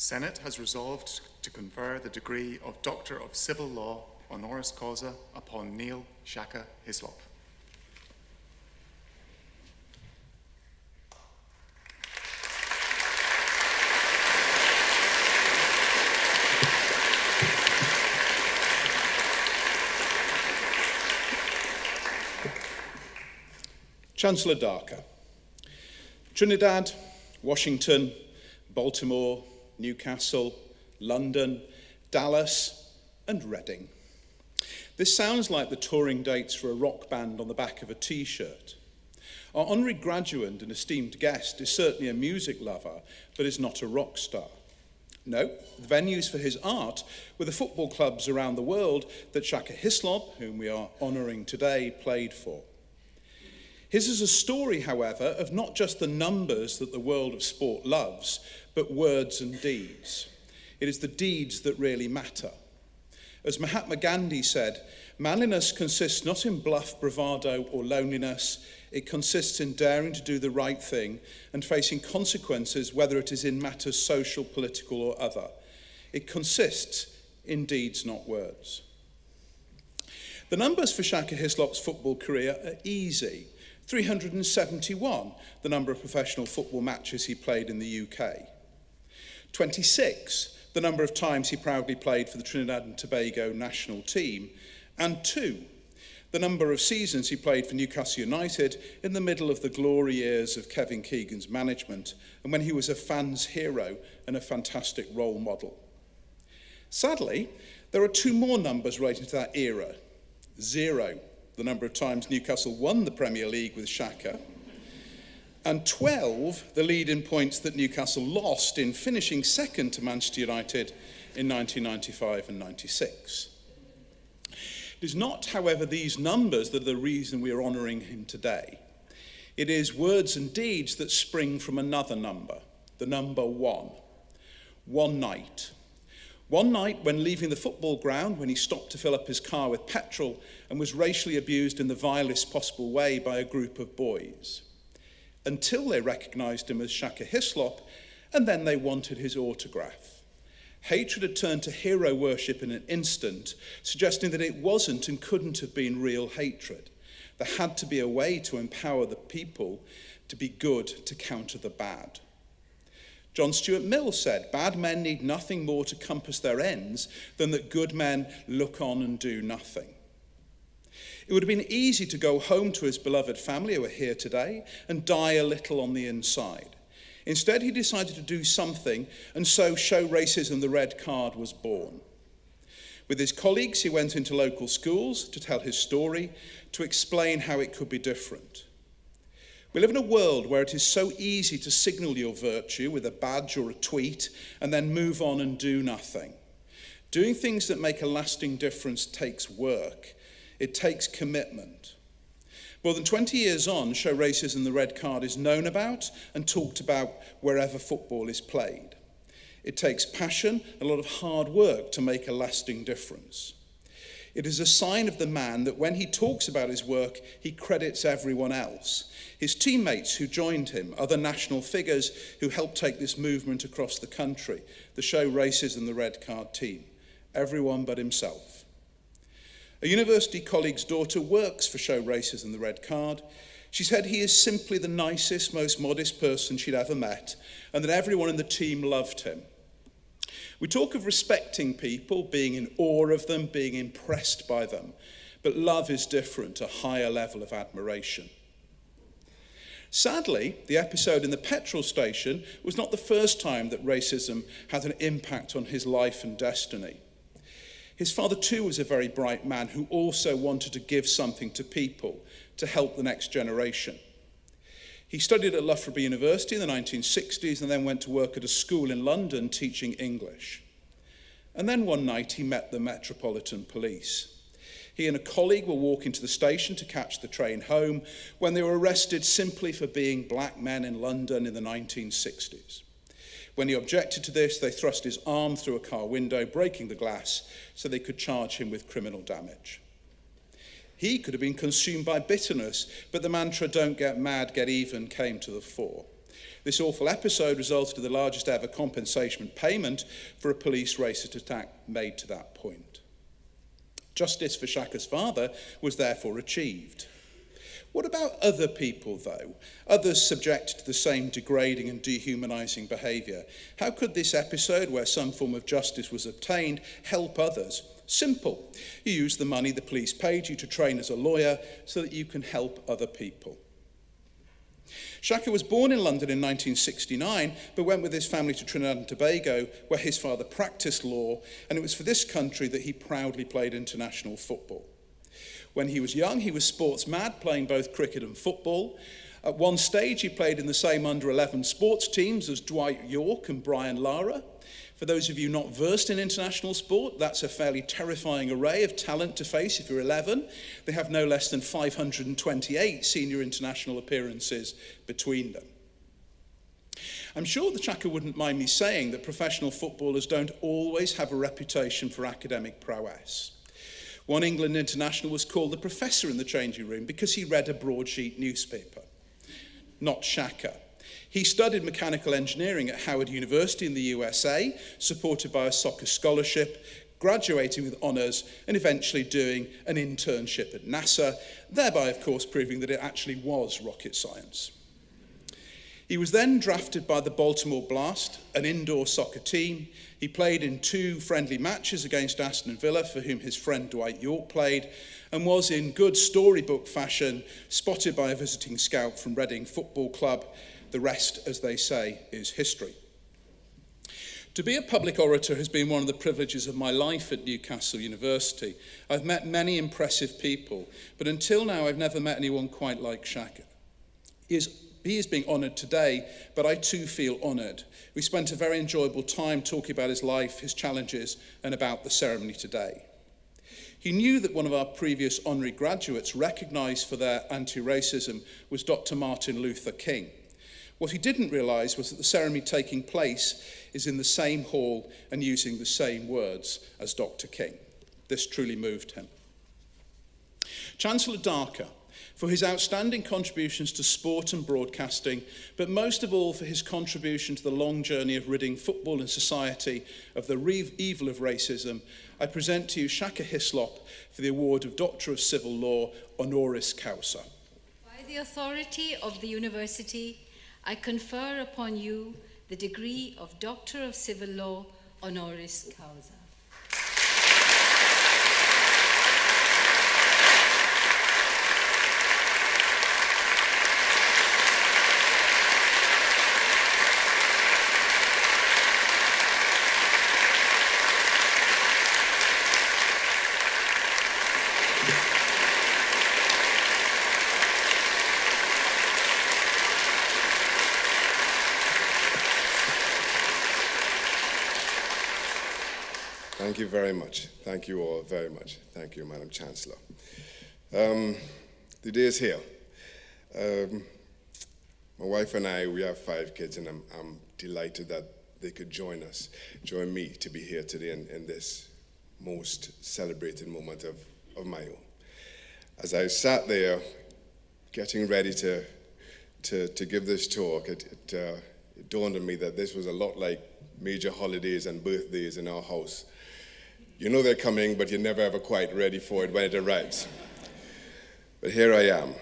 Senate has resolved to confer the degree of Doctor of Civil Law honoris causa upon Neil Shaka Hislop. Chancellor Darker. Trinidad, Washington, Baltimore, Newcastle, London, Dallas, and Reading. This sounds like the touring dates for a rock band on the back of a t-shirt. Our honorary graduate and esteemed guest is certainly a music lover, but is not a rock star. No, the venues for his art were the football clubs around the world that Shaka Hislop, whom we are honouring today, played for. His is a story, however, of not just the numbers that the world of sport loves, but words and deeds. It is the deeds that really matter. As Mahatma Gandhi said, manliness consists not in bluff bravado or loneliness, it consists in daring to do the right thing and facing consequences, whether it is in matters social, political, or other. It consists in deeds, not words. The numbers for Shaka Hislop's football career are easy. 371, the number of professional football matches he played in the UK. 26, the number of times he proudly played for the Trinidad and Tobago national team. And 2, the number of seasons he played for Newcastle United in the middle of the glory years of Kevin Keegan's management, and when he was a fan's hero and a fantastic role model. Sadly, there are 2 more numbers relating to that era. 0, the number of times Newcastle won the Premier League with Shaka, and 12, the lead in points that Newcastle lost in finishing second to Manchester United in 1995 and 96. It is not, however, these numbers that are the reason we are honouring him today. It is words and deeds that spring from another number, the number 1. One night. One night when leaving the football ground, when he stopped to fill up his car with petrol and was racially abused in the vilest possible way by a group of boys. Until they recognised him as Shaka Hislop, and then they wanted his autograph. Hatred had turned to hero worship in an instant, suggesting that it wasn't and couldn't have been real hatred. There had to be a way to empower the people to be good, to counter the bad. John Stuart Mill said, "Bad men need nothing more to compass their ends than that good men look on and do nothing." It would have been easy to go home to his beloved family who are here today and die a little on the inside. Instead, he decided to do something, and so Show Racism the Red Card was born. With his colleagues, he went into local schools to tell his story, to explain how it could be different. We live in a world where it is so easy to signal your virtue with a badge or a tweet and then move on and do nothing. Doing things that make a lasting difference takes work. It takes commitment. More than 20 years on, Show Racism the Red Card is known about and talked about wherever football is played. It takes passion, a lot of hard work to make a lasting difference. It is a sign of the man that when he talks about his work, he credits everyone else. His teammates who joined him, other national figures who helped take this movement across the country, the Show Racism the Red Card team, everyone but himself. A university colleague's daughter works for Show Racism the Red Card. She said he is simply the nicest, most modest person she'd ever met, and that everyone in the team loved him. We talk of respecting people, being in awe of them, being impressed by them, but love is different, a higher level of admiration. Sadly, the episode in the petrol station was not the first time that racism had an impact on his life and destiny. His father too was a very bright man who also wanted to give something to people, to help the next generation. He studied at Loughborough University in the 1960s and then went to work at a school in London teaching English. And then one night he met the Metropolitan Police. He and a colleague were walking to the station to catch the train home when they were arrested simply for being black men in London in the 1960s. When he objected to this, they thrust his arm through a car window, breaking the glass so they could charge him with criminal damage. He could have been consumed by bitterness, but the mantra, "don't get mad, get even," came to the fore. This awful episode resulted in the largest ever compensation payment for a police racist attack made to that point. Justice for Shaka's father was therefore achieved. What about other people, though? Others subjected to the same degrading and dehumanising behaviour. How could this episode, where some form of justice was obtained, help others? Simple. You use the money the police paid you to train as a lawyer so that you can help other people. Shaka was born in London in 1969, but went with his family to Trinidad and Tobago, where his father practiced law, and it was for this country that he proudly played international football. When he was young, he was sports mad, playing both cricket and football. At one stage, he played in the same under-11 sports teams as Dwight Yorke and Brian Lara. For those of you not versed in international sport, that's a fairly terrifying array of talent to face if you're 11. They have no less than 528 senior international appearances between them. I'm sure that Shaka wouldn't mind me saying that professional footballers don't always have a reputation for academic prowess. One England international was called the professor in the changing room because he read a broadsheet newspaper. Not Shaka. He studied mechanical engineering at Howard University in the USA, supported by a soccer scholarship, graduating with honours and eventually doing an internship at NASA, thereby, of course, proving that it actually was rocket science. He was then drafted by the Baltimore Blast, an indoor soccer team. He played in 2 friendly matches against Aston Villa, for whom his friend Dwight Yorke played, and was in good storybook fashion spotted by a visiting scout from Reading Football Club. The rest, as they say, is history. To be a public orator has been one of the privileges of my life at Newcastle University. I've met many impressive people, but until now I've never met anyone quite like Shaka. He is being honoured today, but I too feel honoured. We spent a very enjoyable time talking about his life, his challenges, and about the ceremony today. He knew that one of our previous honorary graduates recognised for their anti-racism was Dr. Martin Luther King. What he didn't realise was that the ceremony taking place is in the same hall and using the same words as Dr. King. This truly moved him. Chancellor Darker, for his outstanding contributions to sport and broadcasting, but most of all for his contribution to the long journey of ridding football and society of the evil of racism, I present to you Shaka Hislop for the award of Doctor of Civil Law, honoris causa. By the authority of the University, I confer upon you the degree of Doctor of Civil Law, honoris causa. Thank you very much. Thank you all very much. Thank you, Madam Chancellor. The day is here. My wife and I, we have 5 kids, and I'm delighted that they could join me to be here today in this most celebrated moment of my own. As I sat there getting ready to give this talk, it dawned on me that this was a lot like major holidays and birthdays in our house. You know they're coming, but you're never ever quite ready for it when it arrives. But here I am.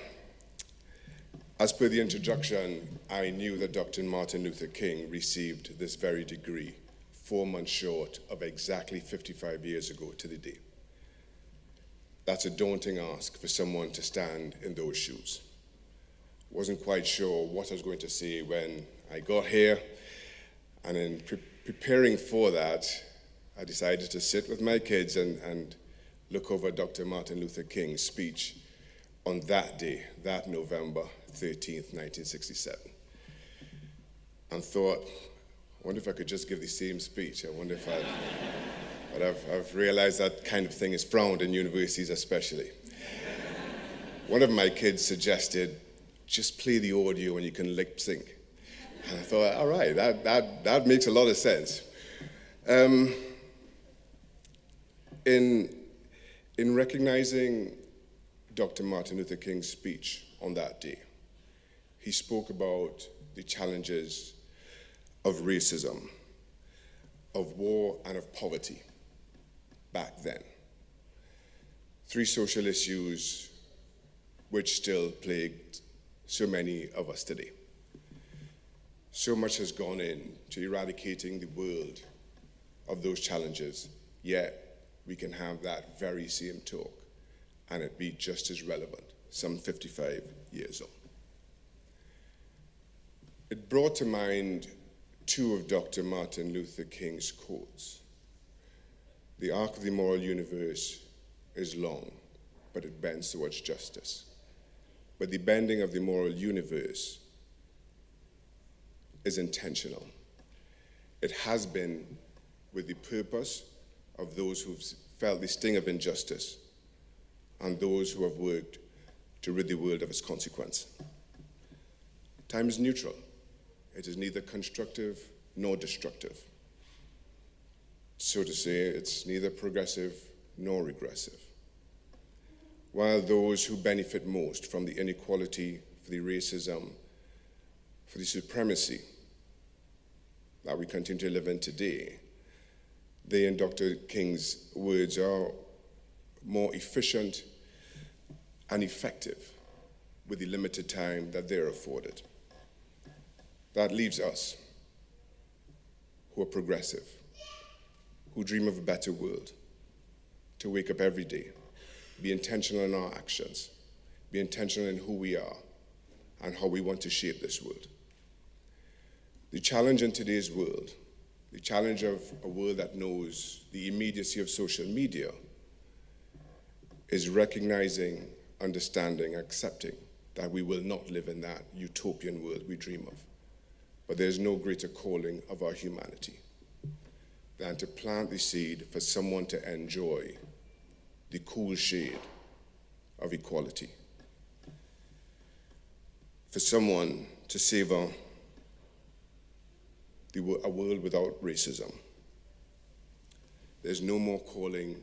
As per the introduction, I knew that Dr. Martin Luther King received this very degree 4 months short of exactly 55 years ago to the day. That's a daunting ask for someone to stand in those shoes. Wasn't quite sure what I was going to say when I got here, and in preparing for that, I decided to sit with my kids and look over Dr. Martin Luther King's speech on that day, that November 13th, 1967. And thought, I wonder if I could just give the same speech. I wonder if I... But I've realized that kind of thing is frowned in universities especially. One of my kids suggested, just play the audio and you can lip sync. And I thought, all right, that makes a lot of sense. In recognizing Dr. Martin Luther King's speech on that day, he spoke about the challenges of racism, of war, and of poverty back then. 3 social issues which still plagued so many of us today. So much has gone into eradicating the world of those challenges, yet we can have that very same talk and it be just as relevant some 55 years on. It brought to mind 2 of Dr. Martin Luther King's quotes. The arc of the moral universe is long, but it bends towards justice. But the bending of the moral universe is intentional. It has been with the purpose of those who've felt the sting of injustice and those who have worked to rid the world of its consequence. Time is neutral. It is neither constructive nor destructive. So to say, it's neither progressive nor regressive. While those who benefit most from the inequality, for the racism, for the supremacy that we continue to live in today, they, in Dr. King's words, are more efficient and effective with the limited time that they're afforded. That leaves us, who are progressive, who dream of a better world, to wake up every day, be intentional in our actions, be intentional in who we are and how we want to shape this world. The challenge in today's world, the challenge of a world that knows the immediacy of social media, is recognizing, understanding, accepting that we will not live in that utopian world we dream of. But there's no greater calling of our humanity than to plant the seed for someone to enjoy the cool shade of equality, for someone to savor a world without racism. There's no more calling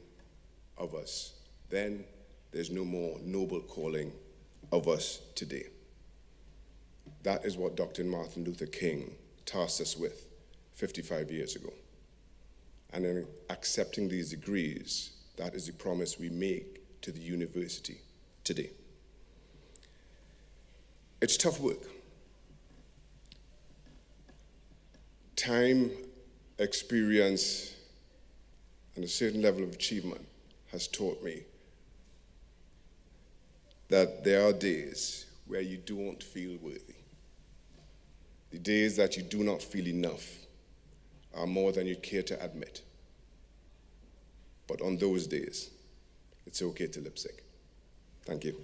of us then, there's no more noble calling of us today. That is what Dr. Martin Luther King tasked us with 55 years ago. And in accepting these degrees, that is the promise we make to the university today. It's tough work. Time, experience, and a certain level of achievement has taught me that there are days where you don't feel worthy. The days that you do not feel enough are more than you care to admit. But on those days, it's okay to lip sync. Thank you.